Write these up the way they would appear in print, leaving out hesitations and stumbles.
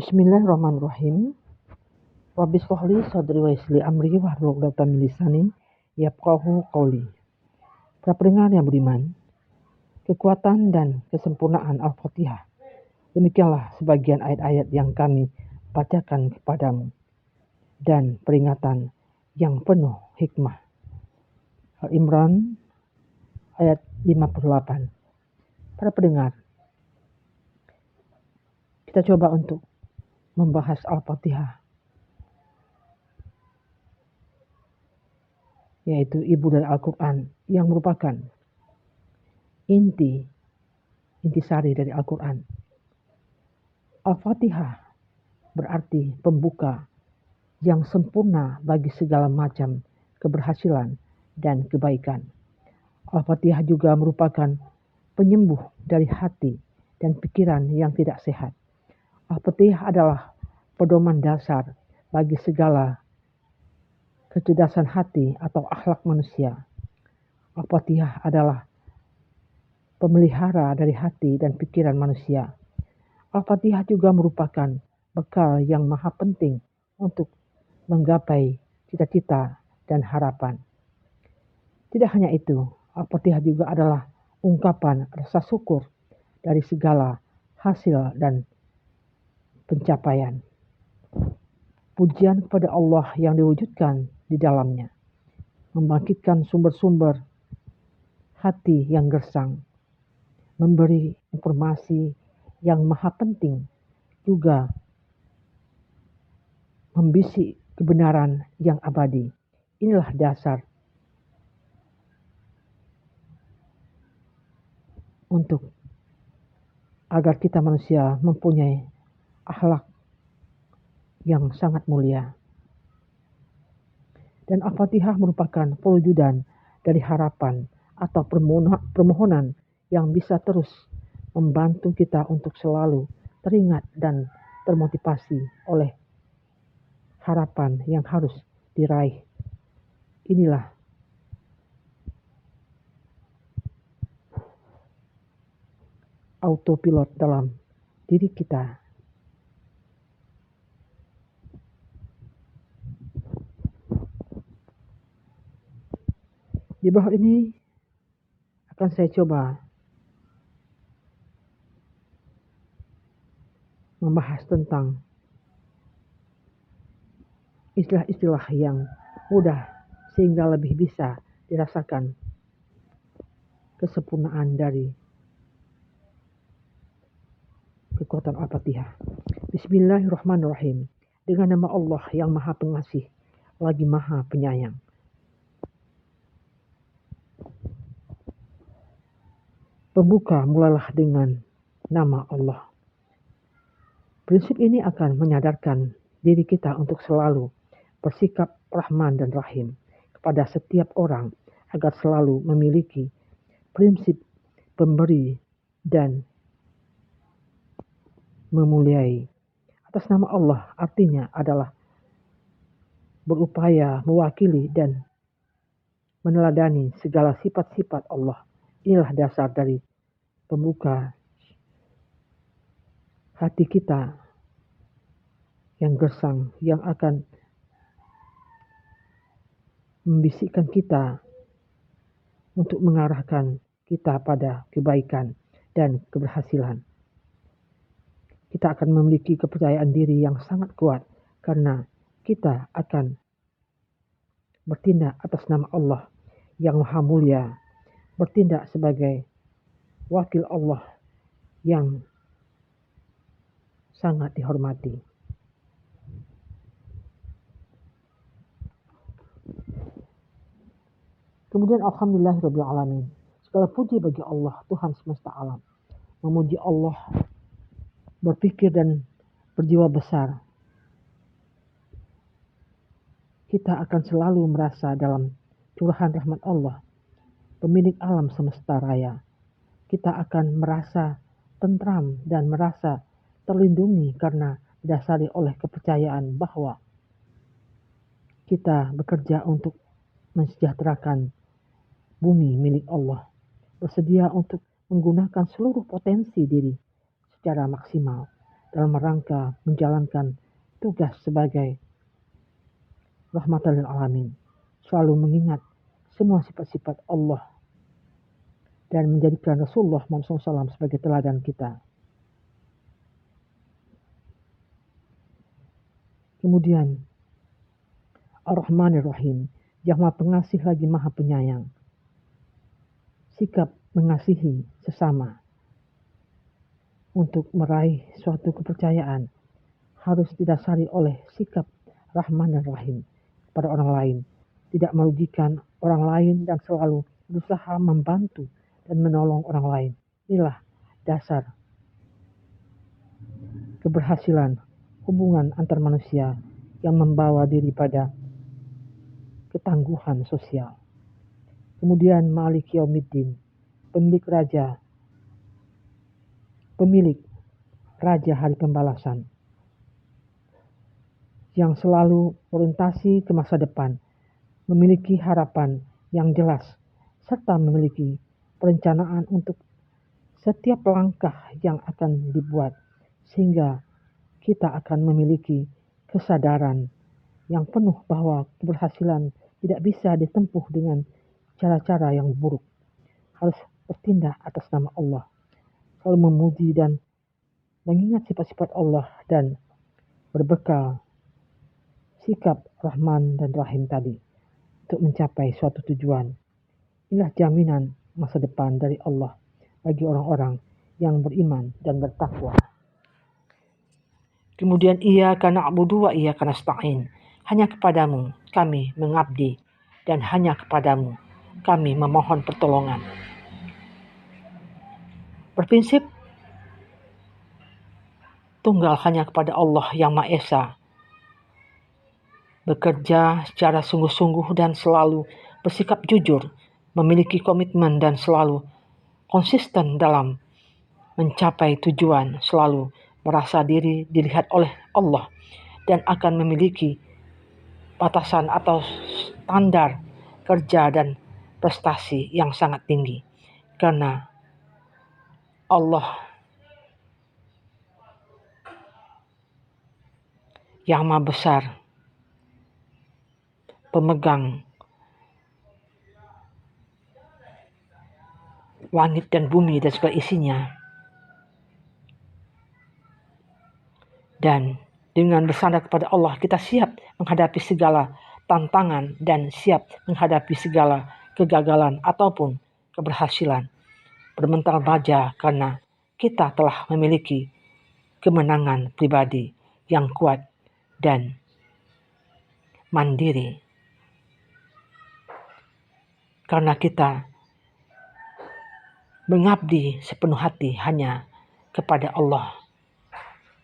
Bismillahirrahmanirrahim. Rabbi shrah li sadri wa yassir li amri wahlul 'uqdatam min lisani yafqahu qawli. Para pendengar yang beriman, kekuatan dan kesempurnaan Al-Fatihah. Demikianlah sebagian ayat-ayat yang kami bacakan kepadamu dan peringatan yang penuh hikmah. Al-Imran ayat 58. Para pendengar, kita coba untuk membahas Al-Fatihah, yaitu ibu dari Al-Quran, yang merupakan intisari dari Al-Quran. Al-Fatihah berarti pembuka yang sempurna bagi segala macam keberhasilan dan kebaikan. Al-Fatihah juga merupakan penyembuh dari hati dan pikiran yang tidak sehat. Al-Fatihah adalah pedoman dasar bagi segala kecerdasan hati atau akhlak manusia. Al-Fatihah adalah pemelihara dari hati dan pikiran manusia. Al-Fatihah juga merupakan bekal yang maha penting untuk menggapai cita-cita dan harapan. Tidak hanya itu, Al-Fatihah juga adalah ungkapan rasa syukur dari segala hasil dan pencapaian. Pujian kepada Allah yang diwujudkan di dalamnya, membangkitkan sumber-sumber hati yang gersang, memberi informasi yang maha penting, juga membisik kebenaran yang abadi. Inilah dasar untuk agar kita manusia mempunyai akhlak yang sangat mulia. Dan Al-Fatihah merupakan perwujudan dari harapan atau permohonan yang bisa terus membantu kita untuk selalu teringat dan termotivasi oleh harapan yang harus diraih. Inilah autopilot dalam diri kita. Di bawah ini akan saya coba membahas tentang istilah-istilah yang mudah sehingga lebih bisa dirasakan kesempurnaan dari kekuatan Al-Fatihah. Bismillahirrahmanirrahim. Dengan nama Allah yang maha pengasih lagi maha penyayang. Pembuka mulailah dengan nama Allah. Prinsip ini akan menyadarkan diri kita untuk selalu bersikap Rahman dan Rahim kepada setiap orang agar selalu memiliki prinsip pemberi dan memuliai. Atas nama Allah artinya adalah berupaya mewakili dan meneladani segala sifat-sifat Allah. Inilah dasar dari pembuka hati kita yang gersang, yang akan membisikkan kita untuk mengarahkan kita pada kebaikan dan keberhasilan. Kita akan memiliki kepercayaan diri yang sangat kuat karena kita akan bertindak atas nama Allah yang maha mulia, bertindak sebagai wakil Allah yang sangat dihormati. Kemudian alhamdulillahirabbil alamin. Segala puji bagi Allah, Tuhan semesta alam. Memuji Allah, berpikir dan berjiwa besar. Kita akan selalu merasa dalam curahan rahmat Allah, pemilik alam semesta raya. Kita akan merasa tentram dan merasa terlindungi karena didasari oleh kepercayaan bahwa kita bekerja untuk mensejahterakan bumi milik Allah, bersedia untuk menggunakan seluruh potensi diri secara maksimal dalam rangka menjalankan tugas sebagai rahmatan lil alamin, selalu mengingat semua sifat-sifat Allah dan menjadikan Rasulullah Muhammad SAW sebagai teladan kita. Kemudian Ar-Rahmanir Rahim, yang Maha Pengasih lagi Maha Penyayang. Sikap mengasihi sesama untuk meraih suatu kepercayaan harus didasari oleh sikap Rahman dan Rahim pada orang lain, tidak merugikan orang lain dan selalu berusaha membantu dan menolong orang lain. Inilah dasar keberhasilan hubungan antar manusia yang membawa diri pada ketangguhan sosial. Kemudian Malik Yaumiddin, pemilik raja hari pembalasan, yang selalu orientasi ke masa depan, memiliki harapan yang jelas, serta memiliki perencanaan untuk setiap langkah yang akan dibuat, sehingga kita akan memiliki kesadaran yang penuh bahwa keberhasilan tidak bisa ditempuh dengan cara-cara yang buruk. Harus bertindak atas nama Allah, selalu memuji dan mengingat sifat-sifat Allah dan berbekal sikap Rahman dan Rahim tadi untuk mencapai suatu tujuan. Inilah jaminan masa depan dari Allah bagi orang-orang yang beriman dan bertakwa. Kemudian iyyaka na'budu wa iyyaka nasta'in. Hanya kepadamu kami mengabdi dan hanya kepadamu kami memohon pertolongan. Berprinsip tunggal hanya kepada Allah yang Maha Esa. Bekerja secara sungguh-sungguh dan selalu bersikap jujur, memiliki komitmen dan selalu konsisten dalam mencapai tujuan, selalu merasa diri dilihat oleh Allah dan akan memiliki batasan atau standar kerja dan prestasi yang sangat tinggi. Karena Allah yang Maha Besar, pemegang langit dan bumi dan segala isinya. Dan dengan bersandar kepada Allah, kita siap menghadapi segala tantangan dan siap menghadapi segala kegagalan ataupun keberhasilan. Bermental baja karena kita telah memiliki kemenangan pribadi yang kuat dan mandiri. Karena kita mengabdi sepenuh hati hanya kepada Allah.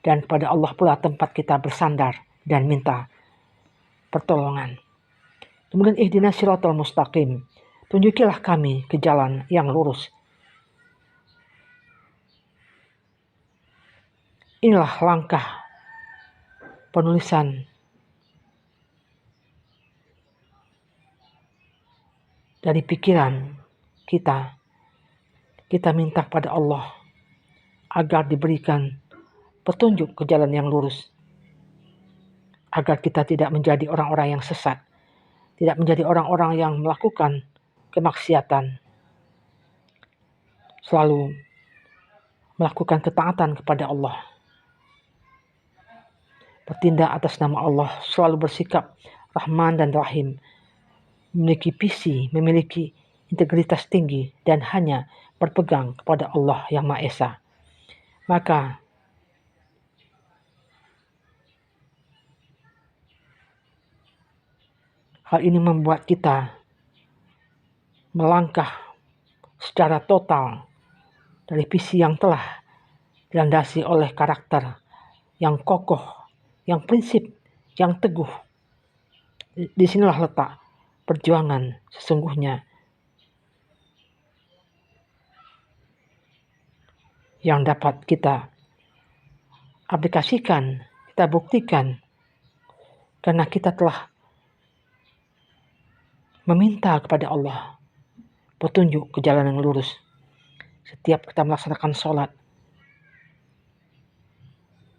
Dan kepada Allah pula tempat kita bersandar dan minta pertolongan. Kemudian ihdinas siratal mustaqim. Tunjukilah kami ke jalan yang lurus. Inilah langkah penulisan dari pikiran kita. Kita minta kepada Allah agar diberikan petunjuk ke jalan yang lurus, agar kita tidak menjadi orang-orang yang sesat, tidak menjadi orang-orang yang melakukan kemaksiatan, selalu melakukan ketaatan kepada Allah, bertindak atas nama Allah, selalu bersikap Rahman dan Rahim, memiliki visi, memiliki integritas tinggi, dan hanya berpegang kepada Allah yang Maha Esa. Maka hal ini membuat kita melangkah secara total dari visi yang telah dilandasi oleh karakter yang kokoh, yang prinsip, yang teguh. Di sinilah letak perjuangan sesungguhnya yang dapat kita aplikasikan, kita buktikan, karena kita telah meminta kepada Allah petunjuk ke jalan yang lurus. Setiap kita melaksanakan sholat,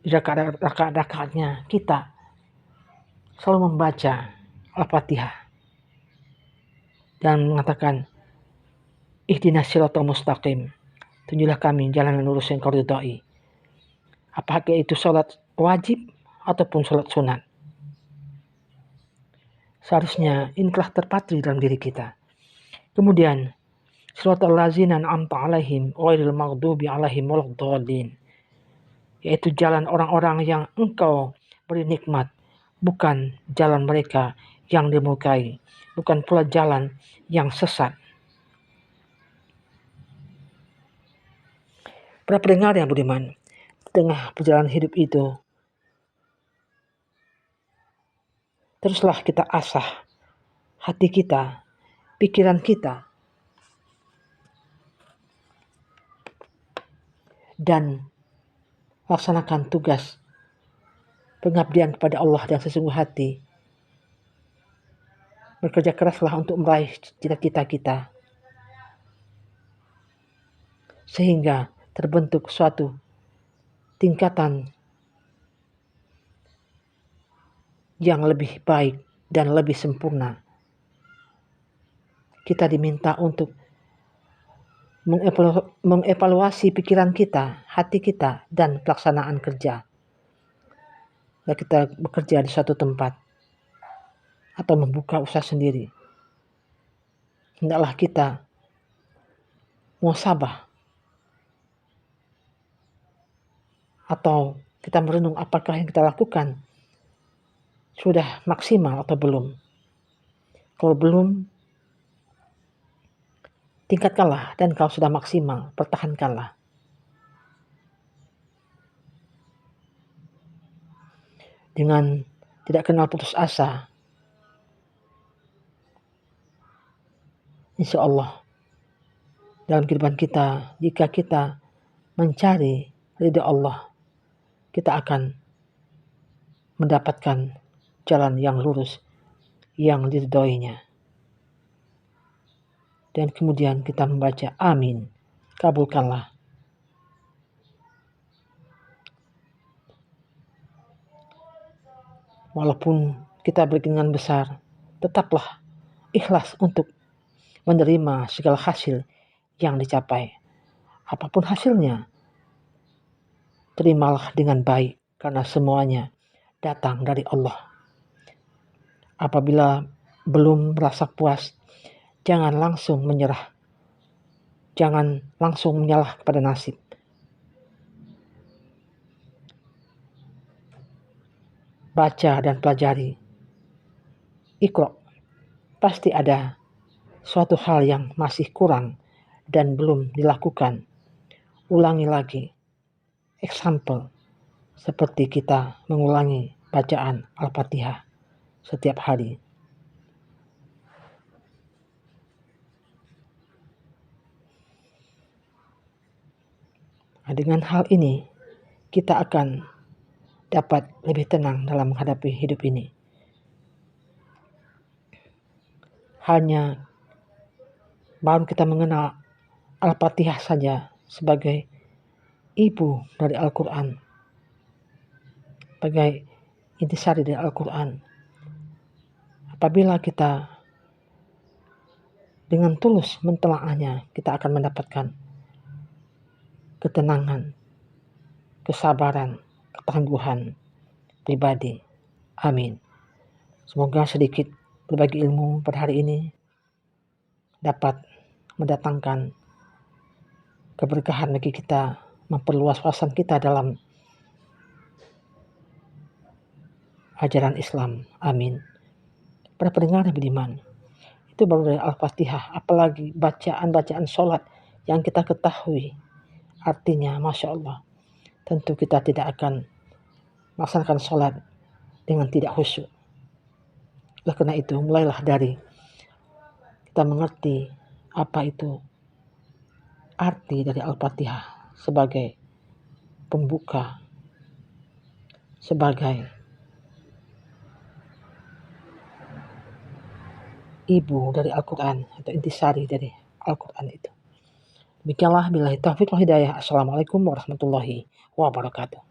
di rakaat-rakaatnya kita selalu membaca Al-Fatihah dan mengatakan ihdinas siratal mustaqim, tunjuklah kami jalan yang lurus yang kau ridhai. Apakah itu sholat wajib ataupun sholat sunat, seharusnya ini telah terpatri dalam diri kita. Kemudian siratal ladzina an'amta alaihim ghairil maghdubi alaihim waladdallin, yaitu jalan orang-orang yang engkau beri nikmat, bukan jalan mereka yang dimurkai, bukan pula jalan yang sesat. Para pendengar yang budiman, tengah perjalanan hidup itu, teruslah kita asah hati kita, pikiran kita, dan laksanakan tugas pengabdian kepada Allah dengan sesungguh hati. Bekerja keraslah untuk meraih cita-cita kita, sehingga terbentuk suatu tingkatan yang lebih baik dan lebih sempurna. Kita diminta untuk mengevaluasi pikiran kita, hati kita, dan pelaksanaan kerja. Bila kita bekerja di suatu tempat atau membuka usaha sendiri, hendaklah kita muhasabah atau kita merenung apakah yang kita lakukan sudah maksimal atau belum. Kalau belum, tingkatkanlah, dan kalau sudah maksimal, pertahankanlah. Dengan tidak kenal putus asa, insya Allah dalam kehidupan kita, jika kita mencari ridha Allah, kita akan mendapatkan jalan yang lurus yang diridhoinya. Dan kemudian kita membaca amin, kabulkanlah. Walaupun kita berkeinginan besar, tetaplah ikhlas untuk menerima segala hasil yang dicapai. Apapun hasilnya, terimalah dengan baik, karena semuanya datang dari Allah. Apabila belum merasa puas, jangan langsung menyerah. Jangan langsung menyalah kepada nasib. Baca dan pelajari. Iqra. Pasti ada suatu hal yang masih kurang dan belum dilakukan. Ulangi lagi. Example, seperti kita mengulangi bacaan Al-Fatihah setiap hari. Nah, dengan hal ini, kita akan dapat lebih tenang dalam menghadapi hidup ini. Hanya baru kita mengenal Al-Fatihah saja sebagai ibu dari Al-Quran, sebagai intisari dari Al-Quran. Apabila kita dengan tulus mentelaahnya, kita akan mendapatkan ketenangan, kesabaran, ketangguhan pribadi. Amin. Semoga sedikit berbagi ilmu pada hari ini dapat mendatangkan keberkahan bagi kita, memperluas wawasan kita dalam ajaran Islam. Amin. Para pendengar yang beriman, itu baru dari Al-Fatihah, apalagi bacaan-bacaan sholat yang kita ketahui artinya, Masya Allah. Tentu kita tidak akan melaksanakan sholat dengan tidak khusyuk. Oleh karena itu, mulailah dari kita mengerti apa itu arti dari Al-Fatihah sebagai pembuka, sebagai ibu dari Al-Quran atau intisari dari Al-Quran itu. Demikianlah, billahi taufiq wal hidayah. Assalamualaikum warahmatullahi wabarakatuh.